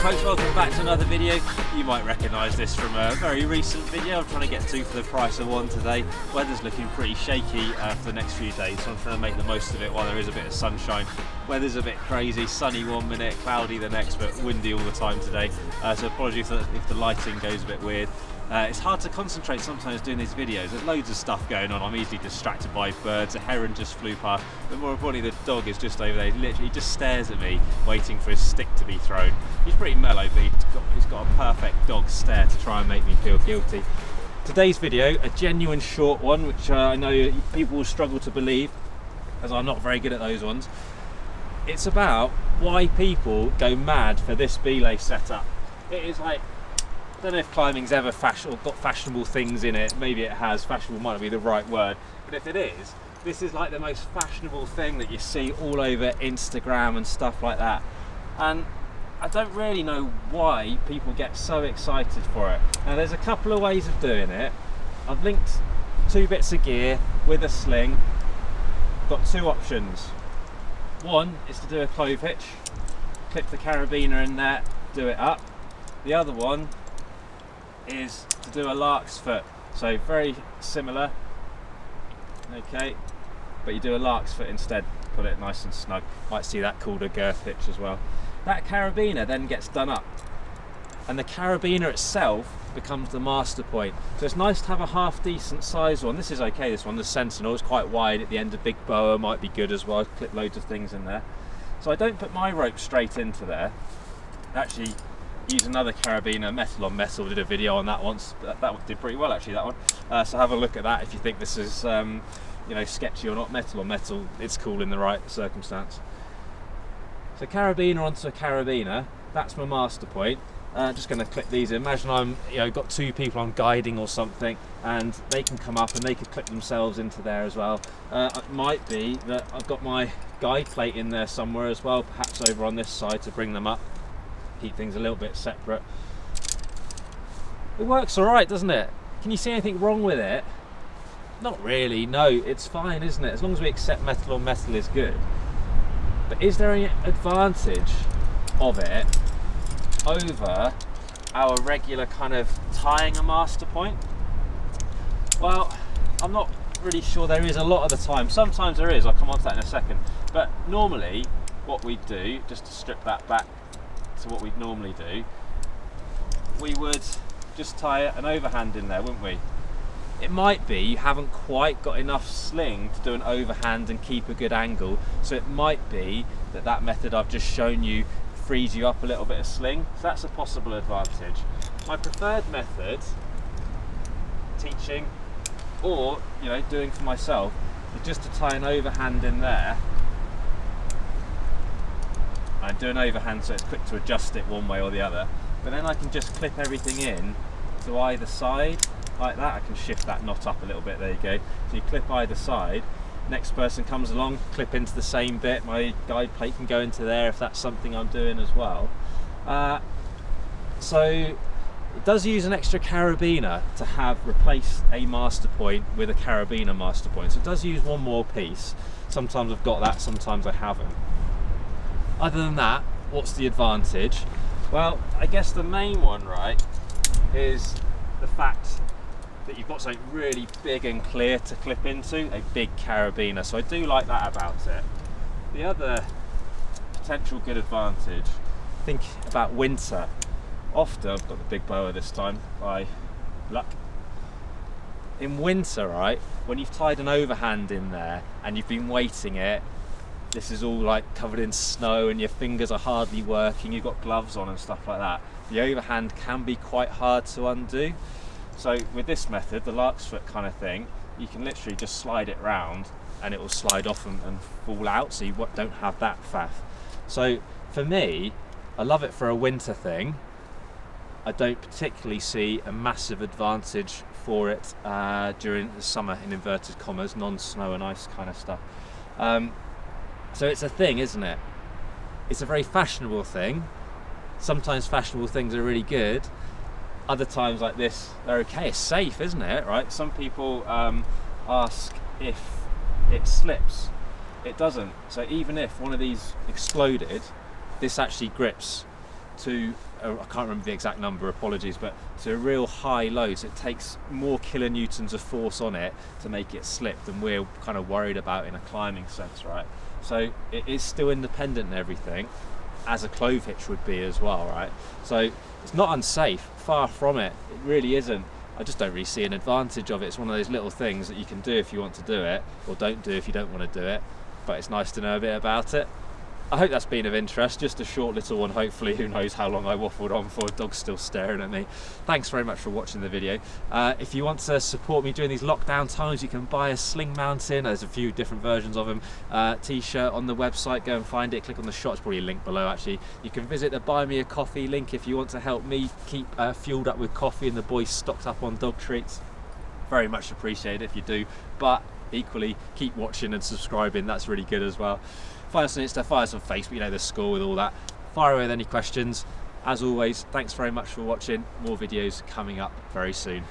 folks, welcome back to another video. You might recognise this from a very recent video I'm trying to get two for the price of one today. Weather's looking pretty shaky for the next few days, so I'm trying to make the most of it while there is a bit of sunshine. Weather's a bit crazy, sunny one minute, cloudy the next, but windy all the time today. So apologies if the lighting goes a bit weird. It's hard to concentrate sometimes doing these videos. There's loads of stuff going on. I'm easily distracted by birds. A heron just flew past, but more importantly, the dog is just over there. He literally just stares at me, waiting for his stick to be thrown. He's pretty mellow, but he's got a perfect dog stare to try and make me feel guilty. Today's video, a genuine short one, which I know people will struggle to believe, as I'm not very good at those ones. It's about why people go mad for this belay setup. It is like, I don't know if climbing's ever got fashionable things in it. Maybe it has. Fashionable might not be the right word, but if it is, this is like the most fashionable thing that you see all over Instagram and stuff like that. And I don't really know why people get so excited for it. Now there's a couple of ways of doing it. I've linked two bits of gear with a sling. Got two options. One is to do a clove hitch, clip the carabiner in there, do it up. The other one is to do a Larks foot, so very similar, okay, but you do a Larks foot instead, put it nice and snug. Might see that called a Girth hitch as well. That carabiner then gets done up, and the carabiner itself becomes the Masterpoint. So it's nice to have a half decent size one. This is okay, this one, the Sentinel is quite wide at the end. Of big boa might be good as well. I've clipped loads of things in there. So I don't put my rope straight into there. Actually use another carabiner, metal on metal. Did a video on that once. That did pretty well actually, that one. So have a look at that if you think this is you know, sketchy or not. Metal on metal, it's cool in the right circumstance. So carabiner onto a carabiner, that's my Masterpoint. Just going to clip these in. Imagine I'm, got two people I'm guiding or something, and they can come up and they could clip themselves into there as well. It might be that I've got my guide plate in there somewhere as well, perhaps over on this side to bring them up. Keep things a little bit separate. It works all right, doesn't it? Can you see anything wrong with it? Not really, no, it's fine, isn't it? As long as we accept metal on metal is good. But is there any advantage of it over our regular kind of tying a Masterpoint? Well, I'm not really sure there is a lot of the time. Sometimes there is, I'll come on to that in a second. But normally what we do, just to strip that back to what we'd normally do, we would just tie an overhand in there, wouldn't we? It might be you haven't quite got enough sling to do an overhand and keep a good angle, so it might be that that method I've just shown you frees you up a little bit of sling, so that's a possible advantage. My preferred method, teaching or doing for myself, is just to tie an overhand in there. I do an overhand so it's quick to adjust it one way or the other, but then I can just clip everything in to either side like that. I can shift that knot up a little bit, there you go. So you clip either side, next person comes along, clip into the same bit, my guide plate can go into there if that's something I'm doing as well. So it does use an extra carabiner to have replaced a Masterpoint with a carabiner Masterpoint, so it does use one more piece. Sometimes I've got that, sometimes I haven't. Other than that, what's the advantage? Well, I guess the main one, right, is the fact that you've got something really big and clear to clip into, a big carabiner, so I do like that about it. The other potential good advantage, think about winter. Often, I've got the big boa this time, by luck. In winter, right, when you've tied an overhand in there and you've been weighting it, this is all like covered in snow and your fingers are hardly working, you've got gloves on and stuff like that. The overhand can be quite hard to undo. So with this method, the Larks foot kind of thing, you can literally just slide it round and it will slide off and fall out, so you don't have that faff. So for me, I love it for a winter thing. I don't particularly see a massive advantage for it during the summer, in inverted commas, non-snow and ice kind of stuff. So it's a thing, isn't it? It's a very fashionable thing. Sometimes fashionable things are really good. Other times like this, they're okay. It's safe, isn't it? Right? Some people ask if it slips. It doesn't. So even if one of these exploded, this actually grips. to, I can't remember the exact number, apologies, but to real high loads, it takes more kilonewtons of force on it to make it slip than we're kind of worried about in a climbing sense, right? So it is still independent and everything, as a Clove hitch would be as well, right? So it's not unsafe, far from it, it really isn't. I just don't really see an advantage of it. It's one of those little things that you can do if you want to do it, or don't do if you don't want to do it, but it's nice to know a bit about it. I hope that's been of interest, just a short little one, hopefully. Who knows how long I waffled on for, dog's still staring at me. Thanks very much for watching the video. If you want to support me during these lockdown times, you can buy a sling mountain. There's a few different versions of them. T-shirt on the website, go and find it, click on the shot, it's probably a link below actually. You can visit the Buy Me a Coffee link if you want to help me keep fueled up with coffee and the boys stocked up on dog treats. Very much appreciated if you do, but equally keep watching and subscribing, that's really good as well. Find us on Insta, find us on Facebook, you know the score with all that. Fire away with any questions. As always, thanks very much for watching. More videos coming up very soon.